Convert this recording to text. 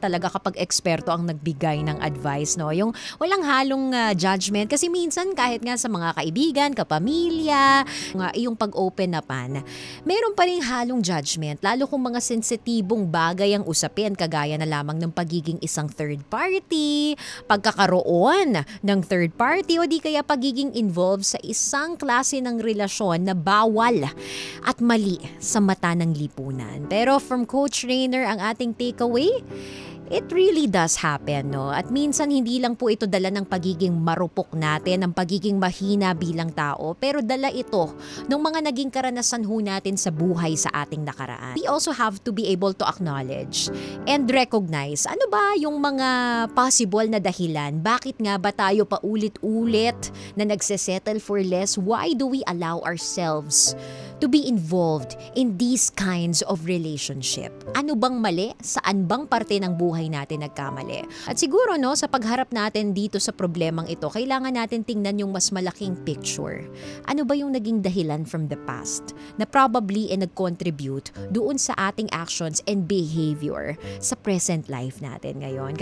talaga kapag eksperto ang nagbigay ng advice, no? Yung walang halong judgment. Kasi minsan kahit nga sa mga kaibigan, kapamilya, yung pag-open upan, meron pa rin halong judgment. Lalo kung mga sensitibong bagay ang usapin, kagaya na lamang ng pagiging isang third party, pagkakaroon ng third party, o di kaya pagiging involved sa isang klase ng relasyon na bawal at mali sa mata ng lipunan. Pero from Coach Rainer, ang ating takeaway, it really does happen, no? At minsan hindi lang po ito dala ng pagiging marupok natin, ng pagiging mahina bilang tao, pero dala ito ng mga naging karanasan ho natin sa buhay sa ating nakaraan. We also have to be able to acknowledge and recognize ano ba yung mga possible na dahilan. Bakit nga ba tayo paulit-ulit na nagsesettle for less? Why do we allow ourselves to be involved in these kinds of relationship? Ano bang mali? Saan bang parte ng buhay natin nagkamali? At siguro, no, sa pagharap natin dito sa problemang ito, kailangan natin tingnan yung mas malaking picture. Ano ba yung naging dahilan from the past na probably nag-contribute doon sa ating actions and behavior sa present life natin ngayon?